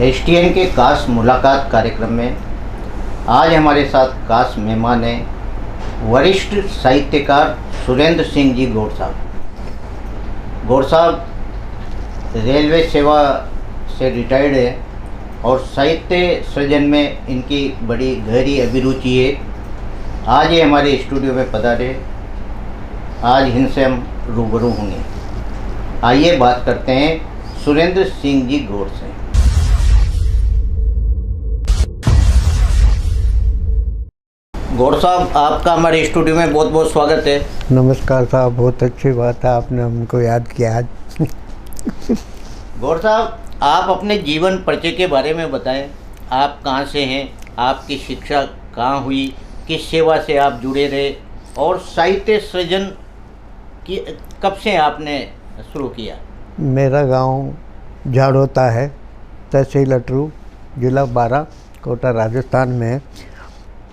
STN के खास मुलाकात कार्यक्रम में आज हमारे साथ खास मेहमान हैं वरिष्ठ साहित्यकार सुरेंद्र सिंह जी गौड़ साहब। गौड़ साहब रेलवे सेवा से रिटायर्ड है और साहित्य सृजन में इनकी बड़ी गहरी अभिरुचि है। आज ये हमारे स्टूडियो में पधारे, आज इनसे हम रूबरू होंगे। आइए बात करते हैं सुरेंद्र सिंह जी गौड़ से। गौड़ साहब, आपका हमारे स्टूडियो में बहुत बहुत स्वागत है। नमस्कार साहब, बहुत अच्छी बात है, आपने हमको याद किया आज। गौड़ साहब, आप अपने जीवन परिचय के बारे में बताएं। आप कहाँ से हैं, आपकी शिक्षा कहाँ हुई, किस सेवा से आप जुड़े रहे और साहित्य सृजन की कब से आपने शुरू किया? मेरा गांव झाड़ोता है, तहसील अटरू, जिला बारा, कोटा राजस्थान में है।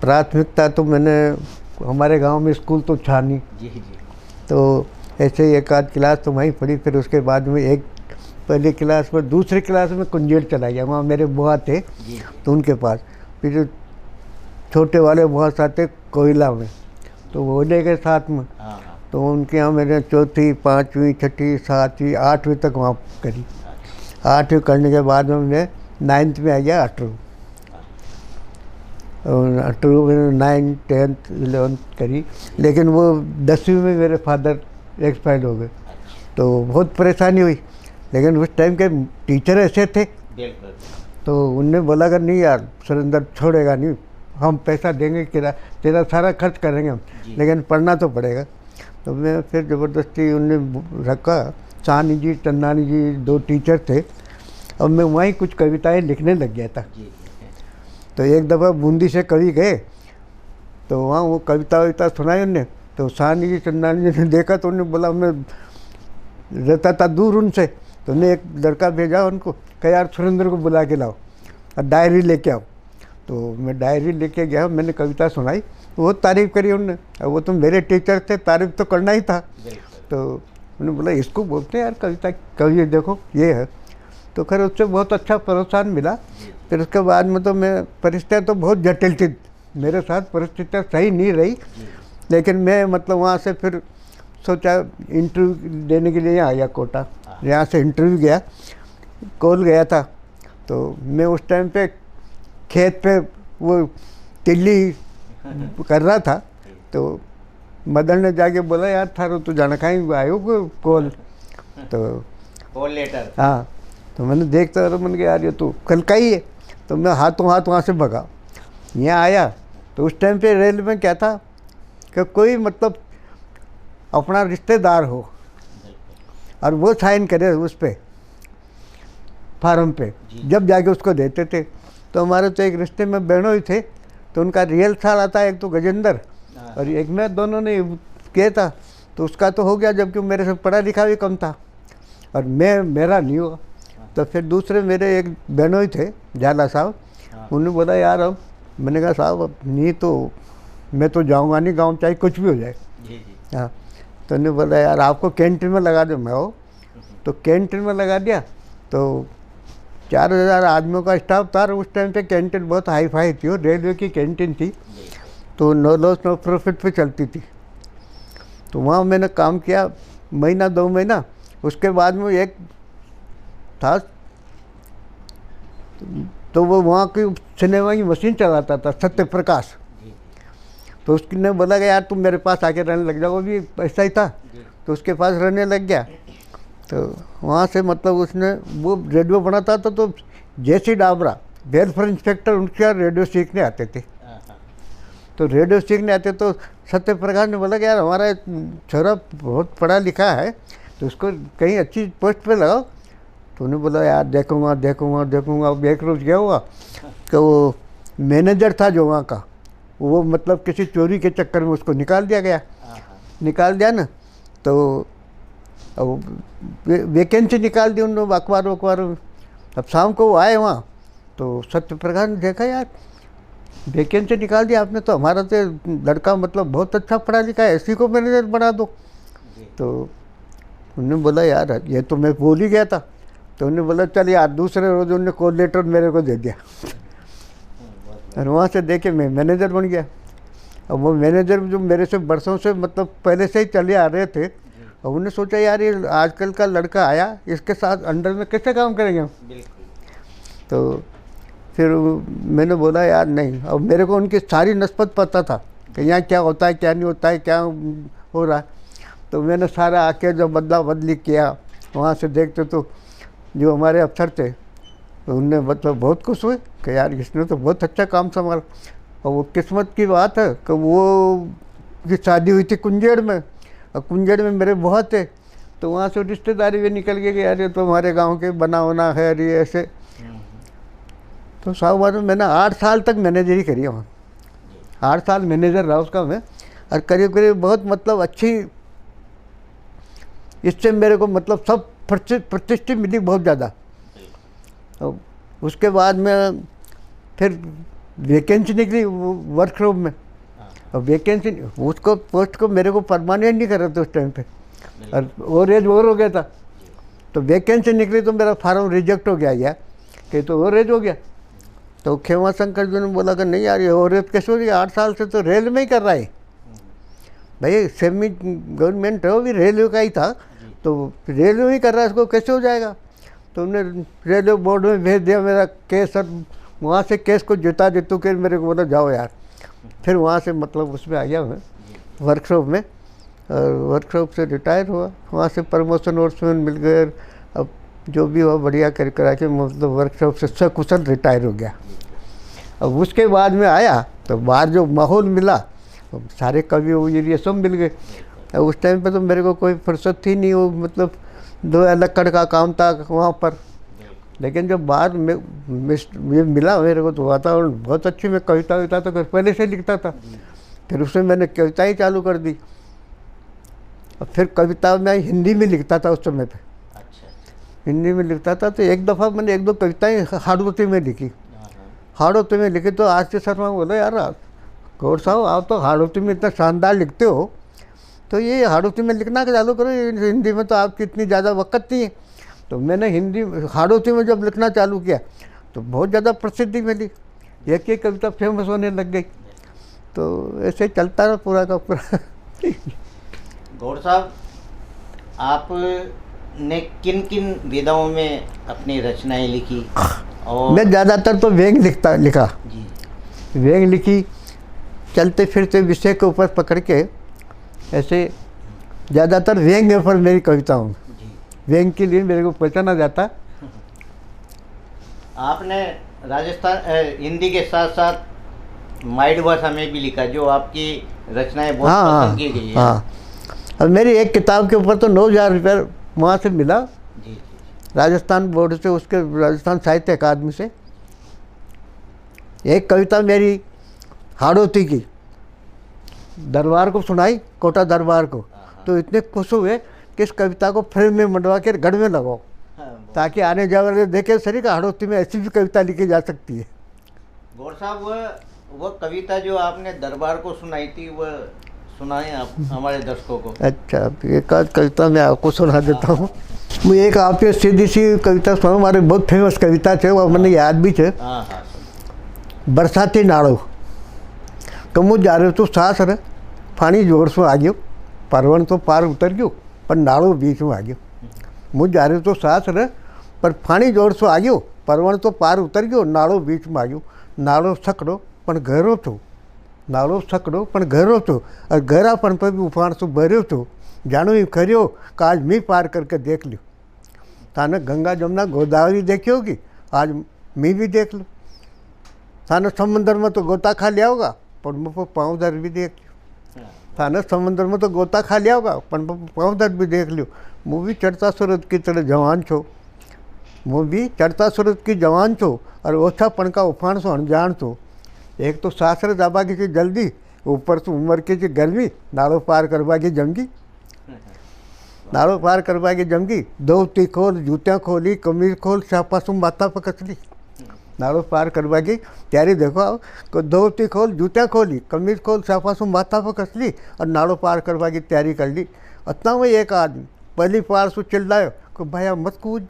प्राथमिकता तो मैंने हमारे गांव में स्कूल तो था नहीं जी, तो ऐसे ही एक आध क्लास तो वहीं पढ़ी। फिर उसके बाद में एक पहली क्लास में, दूसरी क्लास में कुंजेर चला गया। वहाँ मेरे बुआ थे तो उनके पास। फिर जो छोटे वाले बुआ साथ थे कोयला में, तो वो ले गए साथ में। तो उनके यहाँ मैंने चौथी, पाँचवीं, छठी, सातवीं, आठवीं तक वहाँ करी। आठवीं करने के बाद में मैं 9th में आ गया अटरू। अटरू में 9th, 10th, 11th करी। लेकिन वो 10वीं में मेरे फादर एक्सपायर हो गए, तो बहुत परेशानी हुई। लेकिन उस टाइम के टीचर ऐसे थे तो उनने बोला कि नहीं यार सुरेंद्र, छोड़ेगा नहीं, हम पैसा देंगे, किराया तेरा सारा खर्च करेंगे हम, लेकिन पढ़ना तो पड़ेगा। तो मैं फिर ज़बरदस्ती उनने रखा। सानी जी, चंदानी जी 2 टीचर थे, और मैं वहीं कुछ कविताएं लिखने लग गया था। तो एक दफ़ा बूंदी से कवि गए, तो वहाँ वो कविता वविता सुनाई उनने। तो सानी जी, चंदानी जी ने देखा तो उन्होंने बोला, मैं रहता था दूर उनसे, तो उन्हें एक लड़का भेजा उनको, कहा यार सुरेंद्र को बुला के लाओ और डायरी लेके आओ। तो मैं डायरी लेके गया, मैंने कविता सुनाई, वो तारीफ़ करी उनने। और वो तो मेरे टीचर थे, तारीफ़ तो करना ही था। तो उन्होंने बोला इसको बोलते हैं यार कविता, कवि देखो ये है। तो खैर उससे बहुत अच्छा प्रोत्साहन मिला। फिर उसके बाद में तो मैं, परिस्थितियाँ तो बहुत जटिल थी मेरे साथ, परिस्थितियाँ सही नहीं रही। लेकिन मैं मतलब वहाँ से फिर सोचा इंटरव्यू देने के लिए यहाँ आया कोटा। यहाँ से इंटरव्यू गया, कॉल गया था। तो मैं उस टाइम पे खेत पे वो तिल्ली कर रहा था। तो मदर ने जाके बोला यार थारो तो जाना कहीं आयो कॉल, तो कॉल लेटर। हाँ, तो मैंने देखता तो मैंने कहा यार ये तो कल का ही है। तो मैं हाथों हाथ वहाँ से भगा, यहाँ आया। तो उस टाइम पे रेल में क्या था कि कोई मतलब अपना रिश्तेदार हो और वो साइन करे उस पर फार्म पे, जब जाके उसको देते थे। तो हमारे तो एक रिश्ते में बहनों ही थे, तो उनका रियल साल आता, एक तो गजेंद्र और एक मैं, दोनों ने किया था। तो उसका तो हो गया, जबकि मेरे से पढ़ा लिखा भी कम था और मेरा नहीं हुआ। तो फिर दूसरे मेरे एक बहनों ही थे, जाला साहब, उन्होंने बोला यार अब, मैंने कहा साहब अब नहीं तो मैं तो जाऊँगा नहीं गाँव, चाहे कुछ भी हो जाए। हाँ, तो उन्होंने बोला यार आपको कैंटीन में लगा दो। मैं हो तो कैंटीन में लगा दिया। तो 4000 आदमियों का स्टाफ था। उस टाइम पे कैंटीन बहुत हाई फाई थी, और रेलवे की कैंटीन थी, तो नो लॉस नो प्रॉफिट पे चलती थी। तो वहाँ मैंने काम किया महीना 2 महीना। उसके बाद में एक था, तो वो वहाँ की सिनेमा की मशीन चलाता था, सत्य प्रकाश। तो उसने बोला कि यार तुम मेरे पास आके रहने लग जाओ, भी ऐसा ही था। तो उसके पास रहने लग गया। तो वहाँ से मतलब उसने वो रेडियो बनाता था। तो जैसी डाबरा वेलफेयर इंस्पेक्टर उनके यहाँ रेडियो सीखने आते थे। तो रेडियो सीखने आते तो सत्य प्रकाश ने बोला कि यार हमारा छोरा बहुत पढ़ा लिखा है, तो उसको कहीं अच्छी पोस्ट पे लगाओ। तो उन्होंने बोला यार देखूँगा देखूँगा देखूँगा। अब एक रोज़ क्या हुआ कि वो मैनेजर था जो वहाँ का, वो मतलब किसी चोरी के चक्कर में उसको निकाल दिया गया। निकाल दिया ना, तो अब वैकेंसी निकाल दी उन्होंने अखबार में। अब शाम को वो आए वहाँ, तो सत्य प्रकाश ने देखा यार वैकेंसी निकाल दिया आपने, तो हमारा तो लड़का मतलब बहुत अच्छा पढ़ा लिखा है, इसी को मैनेजर बना दो। तो उन्होंने बोला यार ये तो मैं बोल ही गया था। तो उन्होंने बोला चल यार, दूसरे रोज़ उन्होंने कॉल लेटर मेरे को दे दिया और वहाँ से देखे मैं मैनेजर बन गया। और वो मैनेजर जो मेरे से बरसों से मतलब पहले से ही चले आ रहे थे, और उन्होंने सोचा यार ये आजकल का लड़का आया, इसके साथ अंडर में कैसे काम करेंगे हम। तो फिर मैंने बोला यार नहीं, और मेरे को उनकी सारी नस्बत पता था कि यहाँ क्या होता है क्या नहीं होता है, क्या हो रहा है। तो मैंने सारा आके जो बदला बदली किया वहाँ से देखते तो जो हमारे अफसर थे तो उनने मतलब बहुत खुश हुए कि यार इसने तो बहुत अच्छा काम संभाला। और वो किस्मत की बात है कि वो की शादी हुई थी कुंजेड़ में, और कुंजेड़ में मेरे बहुत थे, तो वहाँ से रिश्तेदारी भी निकल गई कि यार ये तो हमारे गांव के बना होना है ये ऐसे। तो साहब में मैंने 8 साल तक मैनेजरी करी है वहाँ, 8 साल मैनेजर रहा उसका मैं, और करीब करीब बहुत मतलब अच्छी इससे मेरे को मतलब सब प्रतिष्ठा मिली बहुत ज़्यादा। तो उसके बाद में फिर वैकेंसी निकली वर्कशॉप में, और वैकेंसी उसको पोस्ट को मेरे को परमानेंट नहीं कर रहे थे उस टाइम पे, और एज ओवर हो गया था। तो वैकेंसी निकली तो मेरा फार्म रिजेक्ट हो गया यार कि तो ओवर एज हो गया। तो खेमा शंकर जी ने बोला कि नहीं यार ये ओवर एज कैसे हो गया, 8 साल से तो रेल में ही कर रहा है भाई, सेमी गवर्नमेंट है वो भी रेलवे का ही था, तो रेलवे में ही कर रहा है, इसको कैसे हो जाएगा। तो उन्होंने रेलवे बोर्ड में भेज दिया मेरा केस, और वहाँ से केस को जिता देतू के मेरे को बोला जाओ यार। फिर वहाँ से मतलब उसमें आ गया मैं वर्कशॉप में, और वर्कशॉप से रिटायर हुआ, वहाँ से प्रमोशन वर्समैन मिल गए। अब जो भी हुआ बढ़िया कर करा के मतलब वर्कशॉप से सकुशल रिटायर हो गया। अब उसके बाद में आया तो बाहर जो माहौल मिला, सारे कवि ये सब मिल गए। अब उस टाइम पे तो मेरे को कोई फुर्सत थी नहीं, वो मतलब 2 लक्कड़ का काम था वहाँ पर। लेकिन जब बाद में ये मिला मेरे को तो वातावरण बहुत अच्छी, मैं कविता विता तो पहले से लिखता था, फिर उसमें मैंने कविता ही चालू कर दी। और फिर कविता मैं हिंदी में लिखता था उस समय पे, हिंदी में लिखता था। तो एक दफ़ा मैंने 1-2 कविताएँ हाड़वती में लिखी, हाड़वती में लिखी। तो आरती शर्मा बोला यार गौर साहब आप तो हाड़वती में इतना शानदार लिखते हो, तो ये हाड़वती में लिखना चालू करो, हिंदी में तो आपकी इतनी ज़्यादा वक़्त नहीं है। तो मैंने हिंदी हाड़वती में जब लिखना चालू किया तो बहुत ज़्यादा प्रसिद्धि मिली, एक एक कविता फेमस होने लग गई। तो ऐसे चलता रहा पूरा का पूरा। गौर साहब, आपने किन किन विधाओं में अपनी रचनाएं लिखी? और मैं ज़्यादातर तो व्यंग लिखा जी, व्यंग लिखी, चलते फिरते विषय के ऊपर पकड़ के ऐसे ज़्यादातर व्यंग पर मेरी कविताओं में, व्यंग के लिए मेरे को पहचाना जाता। आपने राजस्थान हिंदी के साथ साथ माइड भाषा में भी लिखा, जो आपकी रचनाएं बहुत पसंद की गई है। हाँ, और मेरी एक किताब के ऊपर तो 9,000 रुपये वहाँ से मिला, जी, राजस्थान बोर्ड से, उसके राजस्थान साहित्य अकादमी से। एक कविता मेरी हाड़ौती की दरबार को सुनाई, कोटा दरबार को, तो इतने खुश हुए कि इस कविता को फ्रेम में मंडवा के घर में लगाओ, ताकि आने जाने वाले देखे सर का हाड़ौती में ऐसी भी कविता लिखी जा सकती है। गौर साहब, वो कविता जो आपने दरबार को सुनाई थी, वह सुनाएं आप हमारे दर्शकों को। अच्छा, एक आध कविता मैं आपको सुना देता हूँ। मुझे एक आपके सीधी सी कविता सुना, हमारे बहुत फेमस कविता है, वो मैंने याद भी है। बरसाती नाड़ो कमु जा रहे तो सास रे पानी जोर से आ गयो, परवण तो पार उतर गयो पर नाड़ो बीच में आ गयो। मुझ जा रहे तो सास रे पर पानी जोर से आ गयो, परवण तो पार उतर गयो, नाड़ो बीच में आ गयो। नाड़ो सकड़ो पण गहरो थो, नाड़ो सकड़ो पण गहरो थो, और गहरापन पर भी उफाण से भर्यो थो। जानो ही खरियो कि आज मी पार करके देख लियो। ताने गंगा जमुना गोदावरी देखी होगी, आज मी भी देख लो। थाने समंदर में तो गोता खा लिया होगा, पर मुझे पाँव दर भी देख लियो। थाने समंदर में तो गोता खा लिया होगा, पर पाँव दर भी देख लियो। मुँह भी चढ़ता सूरत की तरह जवान छो, मुँह भी चढ़ता सूरत की जवान छो, और ओछापन का उफान सो अनजान छो। एक तो सासरे जाबा की जल्दी, ऊपर से उम्र की गर्मी, नाड़ो पार करवा की जमगी, नाड़ो पार करवा की जमगी। धोती खोल जूतियाँ खोली, कमीज खोल शापासू माथा पर कसली। नाड़ो पार करवा की तैयारी देखो, धोती खोल जूतियाँ खोली, कमीज खोल शापासू माथा पर कसली, और नाड़ो पार करवा की तैयारी कर ली। इतना में एक आदमी पहली पार से चिल्लायो कि भैया मत कूद,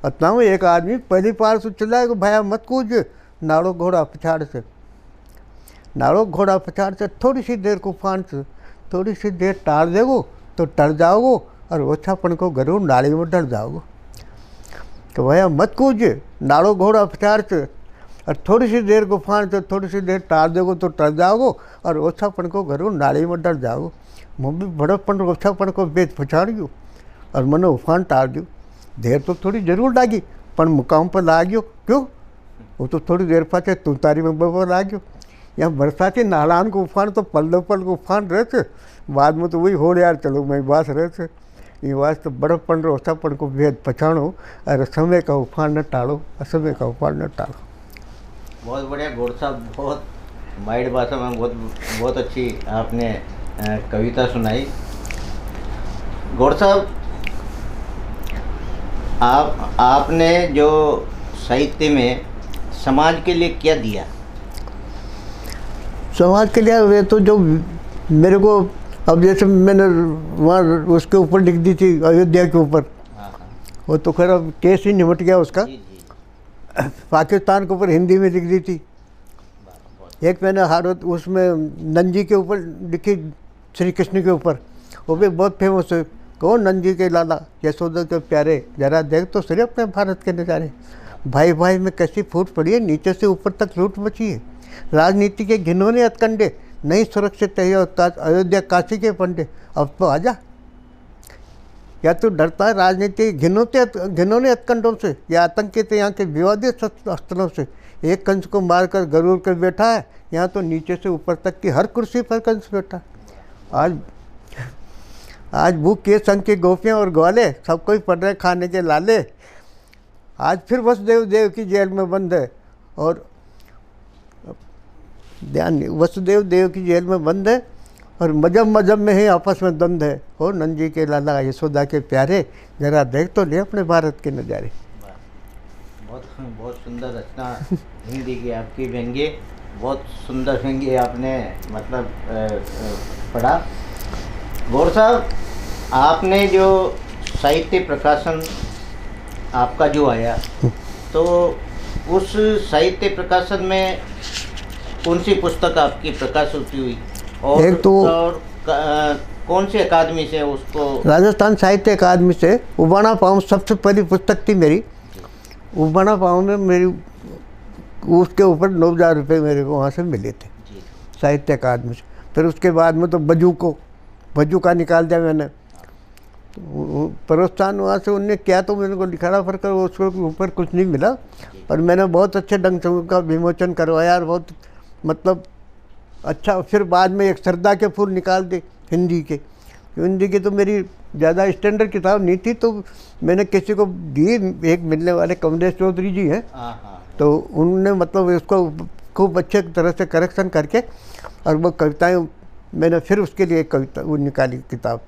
अतना में एक आदमी पहली पार से चिल्लाए कि भैया मत कूद, नाड़ो घोड़ा पछाड़ से, नाड़ो घोड़ा पछाड़ से थोड़ी सी देर को फान से थोड़ी सी देर टार देगो तो टर जाओगो और ओछापन को गरू नाली में डर जाओगो। तो भैया मत कूदिए, नाड़ो घोड़ा पछाड़ से और थोड़ी सी देर को फान से थोड़ी सी देर टार देगो तो टर जाओगो और ओछापन को गरू नाली में डर जाओगो। मम्मी बड़प्पन ओछापन को बेच पछाड़ियो और मनो उफान टार दियो। देर तो थोड़ी जरूर लागी पर मुकाम पर ला गयो, क्यों वो तो थोड़ी देर पाछे तुतारी में बबर ला गयो। यहाँ बरसाती नालान को उफान तो पल को उफान रहे थे, बाद में तो वही हो यार चलो मैं बास रहे थे। ये वास तो बड़प्पन ओछापन को भेद पछाड़ो और समय का उफान न टाड़ो, असमय का उफान न टाड़ो। बहुत बढ़िया गौड़ साहब, बहुत माइल्ड भाषा में बहुत अच्छी आपने कविता सुनाई। गौड़ साहब, आपने जो साहित्य में समाज के लिए क्या दिया? समाज के लिए वे तो जो मेरे को, अब जैसे मैंने वहाँ उसके ऊपर लिख दी थी अयोध्या के ऊपर, वो तो खैर अब केस ही निमट गया उसका। जी। पाकिस्तान के ऊपर हिंदी में लिख दी थी। एक मैंने हारत उसमें नंजी के ऊपर लिखी, श्री कृष्ण के ऊपर, वो भी बहुत फेमस है। कौन नंजी के लाला यशोदा के प्यारे, जरा देख तो सही अपने भारत के नज़ारे। भाई भाई में कैसी फूट पड़ी है, नीचे से ऊपर तक लूट मची है। राजनीति के घिनौने हथकंडे, नहीं सुरक्षित है अयोध्या काशी के पंडे। अब तो आजा, या तो डरता है राजनीति घिनौने हथकंडों से या आतंकित यहाँ के विवादित अस्त्रों से। एक कंस को मारकर गरूर कर बैठा है, यहाँ तो नीचे से ऊपर तक की हर कुर्सी पर कंस बैठा। आज भूख के संग की गोपियाँ और ग्वाले, सब कोई पड़ रहे खाने के लाले। आज फिर वसुदेव की जेल में बंद है और वसुदेव देव की जेल में बंद है और मजहब में ही आपस में द्वंद है। और नंजी के लाला यशोदा के प्यारे, जरा देख तो ले अपने भारत के नज़ारे। बहुत सुंदर रचना हिंदी की आपकी व्यंग्य, बहुत सुंदर व्यंग्य आपने मतलब पढ़ा। गौड़ साहब, आपने जो साहित्य प्रकाशन आपका जो आया, तो उस साहित्य प्रकाशन में कौन सी पुस्तक आपकी प्रकाशित हुई और एक तो कौन सी अकादमी से उसको? राजस्थान साहित्य अकादमी से उबाना पाऊँ सबसे पहली पुस्तक थी मेरी। उबाना पाऊँ में मेरी उसके ऊपर 9,000 रुपये मेरे को वहाँ से मिले थे साहित्य अकादमी से। फिर उसके बाद में तो बजू का निकाल दिया मैंने, तो प्रोत्साहन वहाँ से उनने किया तो मेरे को लिखा पर कर उसके ऊपर कुछ नहीं मिला। पर मैंने बहुत अच्छे ढंग से उनका विमोचन करवाया और बहुत मतलब अच्छा। फिर बाद में एक श्रद्धा के फूल निकाल दे हिंदी की तो मेरी ज़्यादा स्टैंडर्ड किताब नहीं थी, तो मैंने किसी को दी। एक मिलने वाले कमलेश चौधरी जी हैं, तो उन्होंने मतलब उसको खूब अच्छे तरह से करेक्शन करके और वो कविताएं मैंने फिर उसके लिए कविता वो निकाली किताब।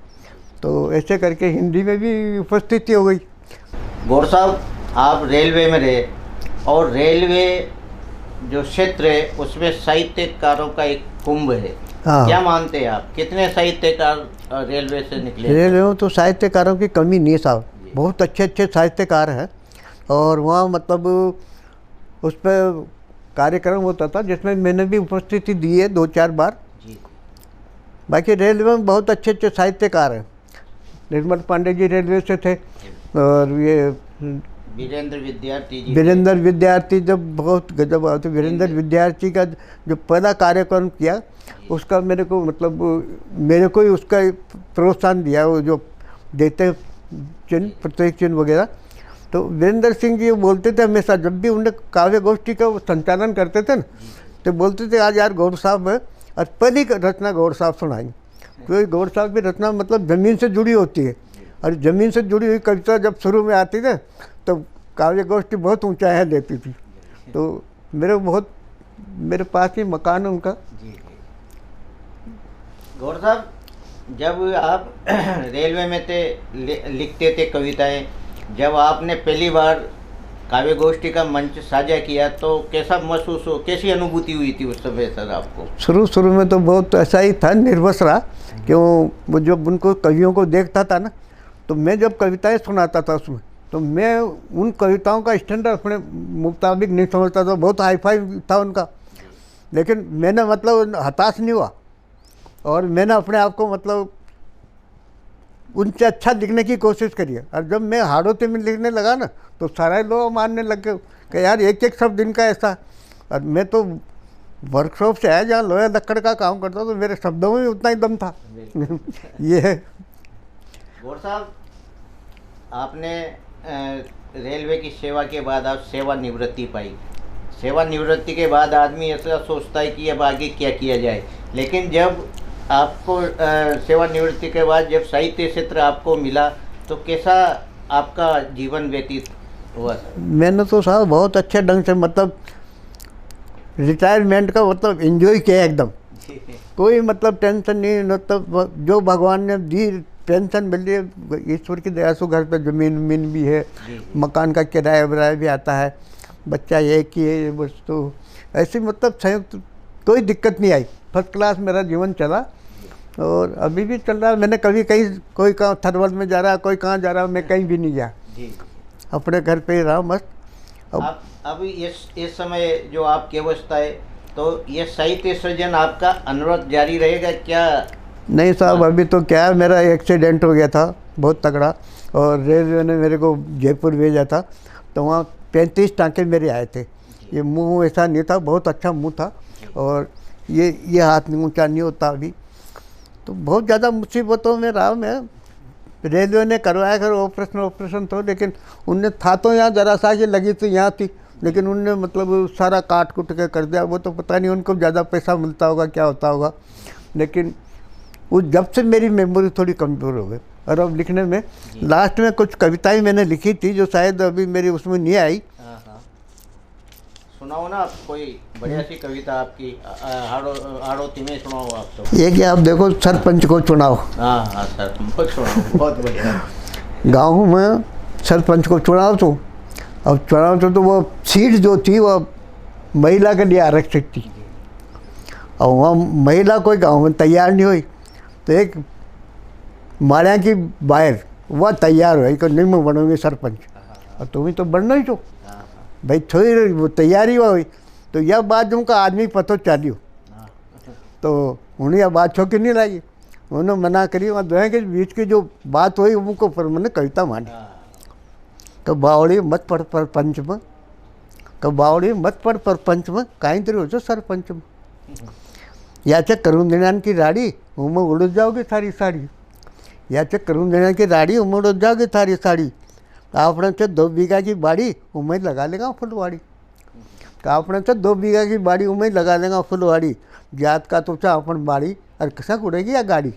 तो ऐसे करके हिंदी में भी उपस्थिति हो गई। गौड़ साहब, आप रेलवे में रहे और रेलवे जो क्षेत्र है उसमें साहित्यकारों का एक कुंभ है। हाँ। क्या मानते हैं आप, कितने साहित्यकार रेलवे से निकले? रेलवे में तो साहित्यकारों की कमी नहीं है साहब, बहुत अच्छे साहित्यकार हैं। और वहाँ मतलब उस पर कार्यक्रम होता था जिसमें मैंने भी उपस्थिति दी है 2-4 बार। बाकी रेलवे में बहुत अच्छे साहित्यकार हैं। निर्मल पांडे जी रेलवे से थे और ये वीरेंद्र विद्यार्थी जब बहुत गजब आया तो वीरेंद्र विद्यार्थी का जो पहला कार्यक्रम किया उसका मेरे को मतलब मेरे को ही उसका प्रोत्साहन दिया, वो जो देते हैं चिन्ह प्रत्येक चिन्ह वगैरह। तो वीरेंद्र सिंह जी बोलते थे हमेशा, जब भी उन्हें काव्य गोष्ठी का वो संचालन करते थे ना, तो बोलते थे आज यार गौड़ साहब है और पहली रचना गौड़ साहब सुनाएंगे। क्योंकि गौड़ साहब की रचना मतलब ज़मीन से जुड़ी होती है और ज़मीन से जुड़ी हुई कविता जब शुरू में आती थी तो काव्य गोष्ठी बहुत ऊंचाई लेती थी। तो मेरे पास ही मकान है उनका। गौड़ साहब, जब आप रेलवे में थे लिखते थे कविताएं, जब आपने पहली बार काव्य गोष्ठी का मंच साझा किया तो कैसा महसूस हो, कैसी अनुभूति हुई थी उस समय सर आपको? शुरू में तो बहुत ऐसा ही था, निर्वस रहा। क्यों, वो जब उनको कवियों को देखता था ना, तो मैं जब कविताएं सुनाता था उसमें तो मैं उन कविताओं का स्टैंडर्ड अपने मुताबिक नहीं समझता था, बहुत हाई फाई था उनका। लेकिन मैंने मतलब हताश नहीं हुआ और मैंने अपने आप को मतलब उनसे अच्छा लिखने की कोशिश करी है। और जब मैं हाड़ोती में लिखने लगा ना तो सारे लोग मानने लग गए कि यार एक एक शब्द इनका ऐसा। और मैं तो वर्कशॉप से आया जहाँ लोहे लक्कड़ का काम करता तो मेरे शब्दों में भी उतना ही दम था। ये है। गौर साहब, आपने रेलवे की सेवा के बाद आप सेवानिवृत्ति पाई। सेवानिवृत्ति के बाद आदमी ऐसा सोचता है कि अब आगे क्या किया जाए, लेकिन जब आपको सेवानिवृत्ति के बाद जब साहित्य क्षेत्र आपको मिला तो कैसा आपका जीवन व्यतीत हुआ सर? मैंने तो साहब बहुत अच्छे ढंग से मतलब रिटायरमेंट का मतलब एंजॉय किया एकदम। कोई मतलब टेंशन नहीं, मतलब जो भगवान ने दी पेंशन मिल रही है ईश्वर की दया से, घर पे ज़मीन भी है, मकान का किराया वराया भी आता है, बच्चा एक ही है बस। तो ऐसी मतलब संयुक्त कोई दिक्कत नहीं आई, फर्स्ट क्लास मेरा जीवन चला और अभी भी चल रहा है। मैंने कभी कहीं कोई कहाँ थरवल में जा रहा है, कोई कहाँ जा रहा है, मैं कहीं भी नहीं गया, अपने घर पे ही रहा मस्त। अब अभी इस समय जो आपकी अवस्था है तो ये साहित्य सृजन आपका अनुरोध जारी रहेगा क्या? नहीं साहब, अभी तो क्या है, मेरा एक्सीडेंट हो गया था बहुत तगड़ा और रेलवे ने मेरे को जयपुर भेजा था तो वहाँ 35 टाँके मेरे आए थे। ये मुंह ऐसा नहीं था, बहुत अच्छा मुंह था और ये हाथ नहीं ऊँचा नहीं होता अभी। तो बहुत ज़्यादा मुसीबतों में रहा मैं। रेलवे ने करवाया कर ऑपरेशन तो, लेकिन उनने था तो यहाँ जरा सा ये लगी तो यहाँ थी, लेकिन उनने मतलब सारा काट कुट के कर दिया। वो तो पता नहीं उनको ज़्यादा पैसा मिलता होगा क्या होता होगा, लेकिन वो जब से मेरी मेमोरी थोड़ी कमज़ोर हो गई। और अब लिखने में लास्ट में कुछ कविताएं मैंने लिखी थी जो शायद अभी मेरी उसमें नहीं आई। सुनाओ ना आप कोई बढ़िया सी कविता आपकी, हाड़ोती में सुनाओ आप तो। ये कि आप देखो, सरपंच को चुनाव। हाँ सर, बहुत बढ़िया। गाँव में सरपंच को चुनाव तो, अब चुनाव तो वो सीट जो थी वो महिला के लिए आरक्षित थी और वहाँ महिला कोई गांव में तैयार नहीं हुई। तो एक माड़िया की बाहर वह तैयार हुई कि नहीं मैं बनूंगी सरपंच, और तुम्हें तो बनना ही तो भाई थोड़ी वो तैयारी हुई। तो यह बात उनका आदमी पतो चालियो तो उन्हें यह बात छोकी नहीं लगी, उन्होंने मना करी। वहाँ दोनों के बीच की जो बात हुई उनको पर मैंने कविता मानी। तो बावड़ी मत पढ़ परपंच में, तो बावड़ी मत पढ़ परपंच में, कहीं तेरे हो जो सरपंच में। या चे करूँ दिनान की राड़ी उमर उड़ जाओगे थारी साड़ी, या चे करूँ दिनान की राड़ी उमर उड़ जाओगे थारी साड़ी। आपने से 2 बीघा की बाड़ी उमेद लगा लेगा फुलवाड़ी, आपने से 2 बीघा की बाड़ी उमेद लगा लेगा फुलवाड़ी। जात का तो चाह अपन बाड़ी और कसा उड़ेगी या गाड़ी,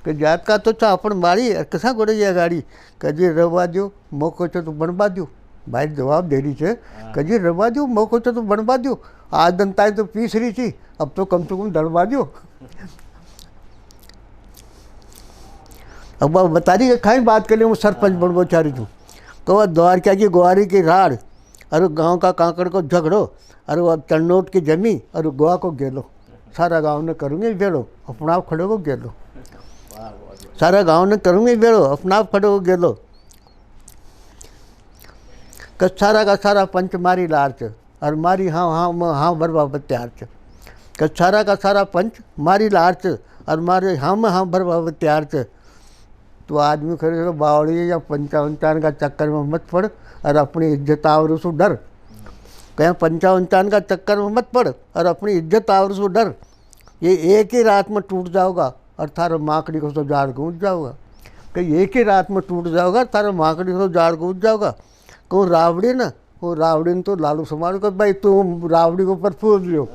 कि जात का तो चाह अपन बाड़ी और कसा उड़ेगी या गाड़ी। कजी रवा दो मौको तो बनवा दो, भाई जवाब दे रही है कजी रवा दो मौको तो बनवा दो। आज जनता तो पीस रही थी, अब तो कम से कम डरवा दो। अब बता रही है खाई बात कर ली, मैं सरपंच बनवा चाह रही हूँ। तो द्वारका की गुआरी की राड़ और गांव का कांकड़ को झगड़ो और वो चन्नोट की जमी और गोवा को गेलो, सारा गांव ने करूँगी बेड़ो अपना आप खड़े को गेलो, सारा गांव ने करूँगी बेड़ो अपना आप खड़े को गेलो। कसारा का सारा पंच मारी लार्च और मारी हाँ बरबाब त्यार्च, कसारा का सारा पंच मारी लार्च और मारे हाँ बरबाब त्यार्च। तो आदमी खड़े तो बावड़ी या पंचावन का चक्कर में मत पड़ और अपनी इज्जत आवरू से डर, कहीं 55 का चक्कर में मत पड़ और अपनी इज्जत आवरू से डर। ये एक ही रात में टूट जाओगा और थारा माकड़ी को तो जाड़ गूंज जाओगा, कि एक ही रात में टूट जाओगा थारा माकड़ी को तो जाड़ गूंज जाओगा। कहूँ रावड़ी ना, वो रावड़ी ने तो लालू संभाल को, भाई तुम रावड़ी के ऊपर फूल रही हो,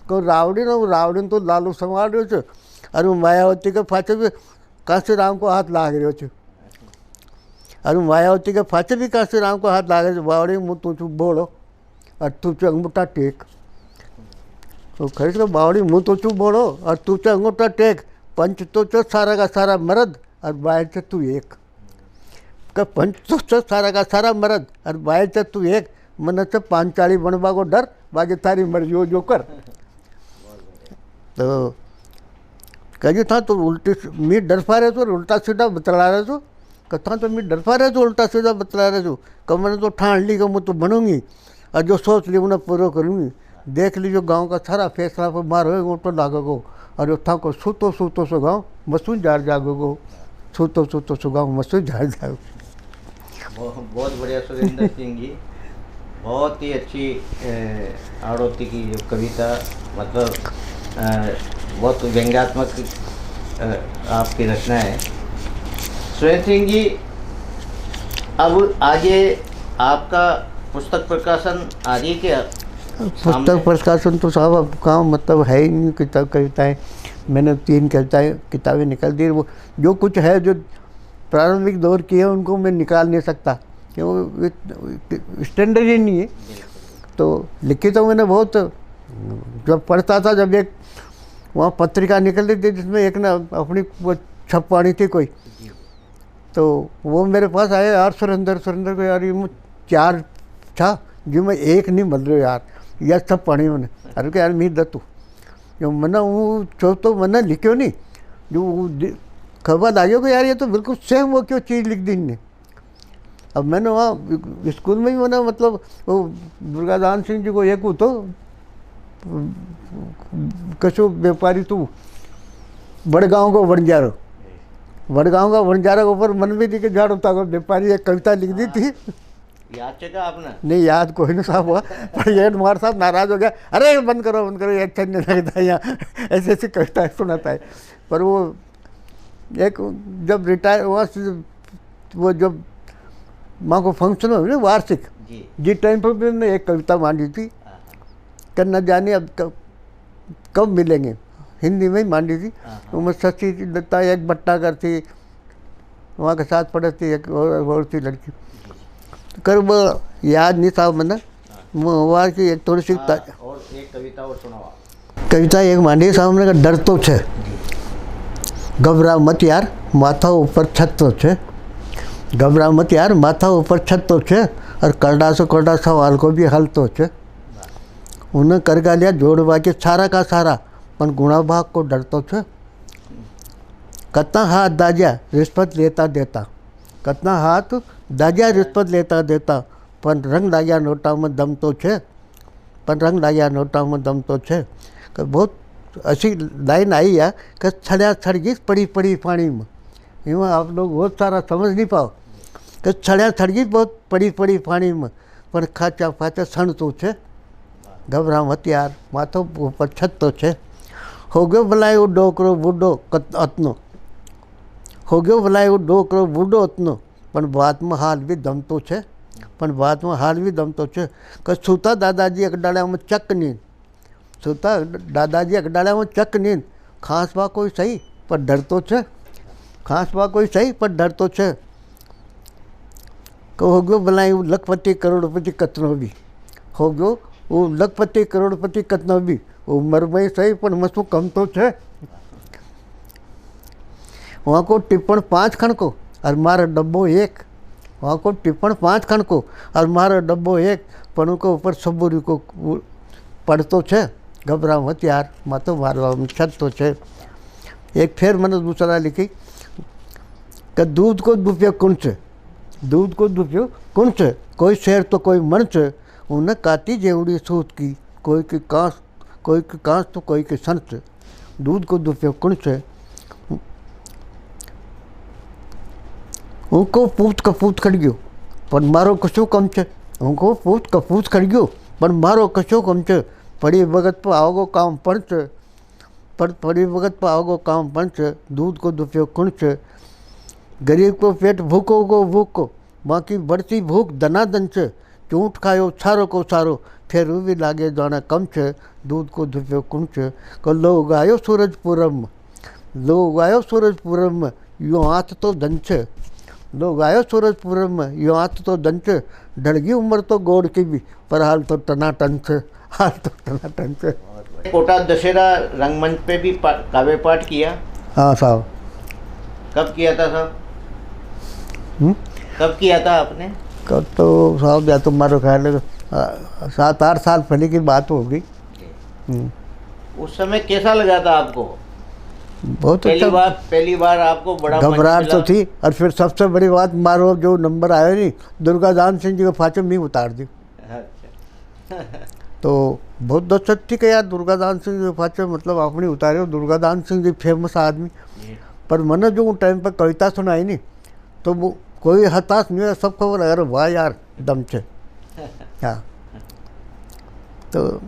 कहूँ रावड़ी ना, वो रावड़ी ने तो लालू संभाल रहे हो। और वो मायावती के फाचे भी काशी राम को हाथ लाग रहे हो, और मायावती के फाचे भी काशी राम को हाथ लाग रहे हो। बावड़ी मुँह तू चुप बोलो और तू चे अंगूठा टेक, तो खरीद लो बावड़ी मुँह तो चुप बोलो और तू चे अंगूठा टेक। पंच तो चो सारा का सारा मर्द और बाहर से तू एक, का पंच तो चो सारा का सारा मर्द और बाहर से तू एक। मन से 5 बनवा को डर, बाकी थारी मर्जी हो जो कर। तो कही था तो उल्टी मी डर पा रहे तो उल्टा सीधा बतला रहे तो कथा तो मैं डरपा रहे जो उल्टा सीधा बतला रहे जो कब मैंने तो ठान ली कि मैं तो बनूंगी और जो सोच ली उन्हें पूरा करूँगी। देख लीजिए गांव का सारा फैसला पर मार हो तो लागो और जो था को सूतो सूतो सो गाँव मसून जार जागो सूतो सूतो सो गाँव मसून जार जागो। बहुत बढ़िया सुरेंद्र सिंह जी, बहुत ही अच्छी आड़ोती की जो कविता, मतलब बहुत व्यंग्यात्मक आपकी रचना है। सुरेंद्र सिंह जी, अब आगे आपका पुस्तक प्रकाशन आ रही है क्या? पुस्तक प्रकाशन तो साहब अब काम मतलब है ही नहीं। कविताएँ मैंने 3 किताबें निकाल दी। वो जो कुछ है जो प्रारंभिक दौर की है उनको मैं निकाल नहीं सकता, क्यों स्टैंडर्ड ही नहीं है। तो लिखी तो मैंने बहुत, जब पढ़ता था, जब एक वहाँ पत्रिका निकलती थी जिसमें एक ना अपनी वो छपवानी थी कोई, तो वो मेरे पास आए, यार सुरेंद्र को यार ये 4 था जो मैं एक नहीं बदल रहे यार, यह सब पढ़ी मैंने। अरे क्या यार मीर दत्तू जो मना वो तो मैंने लिखो नहीं, जो खबर आ गया कि यार ये तो बिल्कुल सेम वो क्यों चीज़ लिख दी इनने। अब मैंने वहाँ स्कूल में ही मैंने मतलब वो दुर्गादान सिंह जी को एक तो कशो व्यापारी तू बड़गांव को वनजारो, वड़गांव का वनजारा के ऊपर मन भी दी के झाड़ होता को व्यापारी एक कविता लिख दी थी। याद चेका आपने? नहीं याद कोई नहीं साहब हुआ, पर ये मार साहब नाराज हो गया, अरे बंद करो ये अच्छा नहीं लगता है यहाँ ऐसी ऐसी कविता सुनाता है। पर वो एक जब रिटायर हुआ, वो जब माँ को फंक्शन हो ना वार्षिक जी टाइम पर भी मैंने एक कविता मांडी थी, कर न जाने अब कब मिलेंगे, हिंदी में ही मांडी थी। वो शशि दत्ता एक बट्टाकर थी, वहाँ के साथ पढ़े थी, एक और थी लड़की, कर वो याद नहीं था मैंने। वहाँ की एक थोड़ी सी और एक कविता और सुनाओ। कविता एक मांडी साहब ने, डर तो छे घबरा मत यार माथा ऊपर छत तो छे, घबरा मत यार माथा ऊपर छत तो छे, और करड़ा सवाल को भी हल तो छे। उन्हें कर गा लिया जोड़वा के सारा का सारा, पर गुणा भाग को डर तो छे। कतना हाथ दाजिया रिश्वत लेता देता, कतना हाथ दाजिया रिश्वत लेता देता, पर रंग लागिया नोटा में दम तो छे, पर रंग लागिया नोटा में दम तो छे। बहुत अच्छी लाइन आई है कि छड़िया छड़गी पड़ी पड़ी पानी में। यूँ आप लोग बहुत सारा समझ नहीं पाओ कि छड़िया छड़गी बहुत पड़ी पड़ी पानी में, पर खाचा फाचा सण तो छे। घबरा मत यार माथो ऊपर छत तो छे। हो गयो भलाई वो डोकरो बूढ़ो अतनो, हो गयो भलाई वो डोकरो बूढ़ो अतनो, पण बात में हाल भी दम तो छे, पण बात में हाल भी दम तो छे। कि सूता दादाजी अकडाड़ा में चक नींद, सूता दादाजी अकडाड़ा में चक नींद, खास बा कोई सही पर डर तो छे, खास बा कोई सही पर डर तो छे। हो गयो भलाई वो लखपति करोड़पति कतनो भी, हो गयो वो लखपति करोड़पति कतनो भी, वो मर में सही पर मसू कम तो छे। वहाँ को टिप्पण 5 खण को और मारा डब्बो 1, वहाँ को टिप्पण 5 खण को और मारा डब्बो 1, पर उनको ऊपर सबूरी को पढ़ तो छे। घबरा मत यार मातो मारवा में छत तो छे। एक फिर मैंने दूसरा लिखी कि दूध को दुपयोग कौन से, दूध को दुपयोग कौन से, कोई शेर तो कोई मन से, उन्हें काटी जेवड़ी सूत की, कोई की कांस तो कोई की सन से। दूध को दुपयोग कौन से, उनको पूत कपूत खड़ गयो पर मारो कशो कम छे, उनको पूत कपूत खड़ गयो पर मारो कशो कम छे। पड़ी वगत पर आओगो काम पंच, पर पड़ी वगत पर आओगो काम पंच। दूध को दुपयोग कौन से, गरीब को पेट भूखो को भूखो, बाकी बढ़ती भूख दनादन से। चूंट खायो सारो को सारो, फिर भी लागे जाना कम छे। दूध को दुपयोग कौन से, को लोग आयो सूरजपुरम में, लोग आयो सूरजपुरम में, यो हाथ तो धन छे, लोग आयो सूरजपुरम में, यो हाथ तो धन छे। ढड़गी उम्र तो गोड़ की भी, पर हाल तो टनाटन छे, हाल तो टनाटन छे। कोटा दशहरा रंगमंच पे भी काव्य पाठ किया? हाँ साहब। कब किया था साहब? कब किया था आपने? कब तो साहब या तो मारो ख्याल है 7-8 साल पहले की बात होगी। उस समय कैसा लगा था आपको? बहुत अच्छा। पहली बार आपको बड़ा मंच घबराहट तो मिला। थी, और फिर सबसे बड़ी बात मारो जो नंबर आया नहीं, दुर्गादान सिंह जी का फाचम नहीं उतार दी। अच्छा। तो बहुत दहशत थी कि यार दुर्गादान सिंह जी का फाचम मतलब आपने उतारे हो, दुर्गादान सिंह जी फेमस आदमी। जी। पर मैंने जो टाइम पर कविता सुनाई नहीं तो वो कोई हताश नहीं हुआ, सब खबर अरे वाह यार दम से। हाँ, तो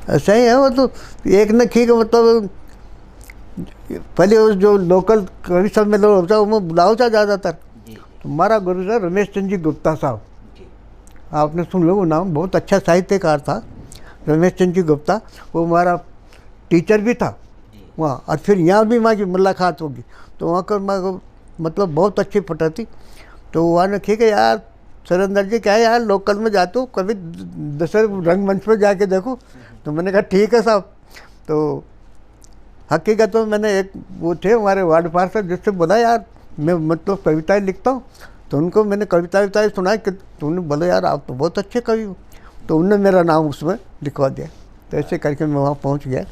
ऐसा ही है वो। तो एक न ठीक है, मतलब पहले वो जो लोकल कवि सम्मेलन होता है उसमें बुलाओ था ज़्यादातर। जी। तो हमारा गुरु सर रमेश चंद्र जी गुप्ता साहब, जी। आपने सुन लो वो नाम, बहुत अच्छा साहित्यकार था रमेश चंद्र जी गुप्ता। वो हमारा टीचर भी था जी। वहाँ, और फिर यहाँ भी वहाँ की मुलाकात होगी तो वहाँ कर माँ को मतलब बहुत अच्छी पटा थी। तो वहाँ ने ठीक है यार सुरेंद्र जी क्या है यार लोकल में जाते हो कभी दशहरा रंगमंच पर जाके देखो। तो मैंने कहा ठीक है साहब। तो हकीकत में मैंने एक वो थे हमारे वार्ड पार्षद जिससे बोला यार मैं मतलब कविताएं लिखता हूँ, तो उनको मैंने कविताएं सुनाई कि तो उन्होंने बोला यार आप तो बहुत अच्छे कवि हो, तो उन्होंने मेरा नाम उसमें लिखवा दिया। तो ऐसे करके मैं वहाँ पहुँच गया।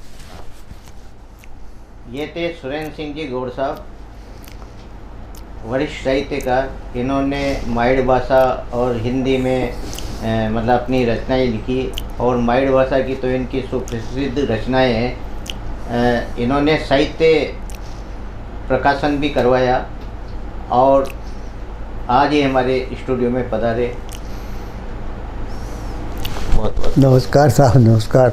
ये थे सुरेंद्र सिंह जी गौड़ साहब, वरिष्ठ साहित्यकार। इन्होंने माइड भाषा और हिंदी में मतलब अपनी रचनाएं लिखी, और माइड भाषा की तो इनकी सुप्रसिद्ध रचनाएं हैं। इन्होंने साहित्य प्रकाशन भी करवाया, और आज ये हमारे स्टूडियो में पधारे। बहुत बहुत नमस्कार साहब, नमस्कार।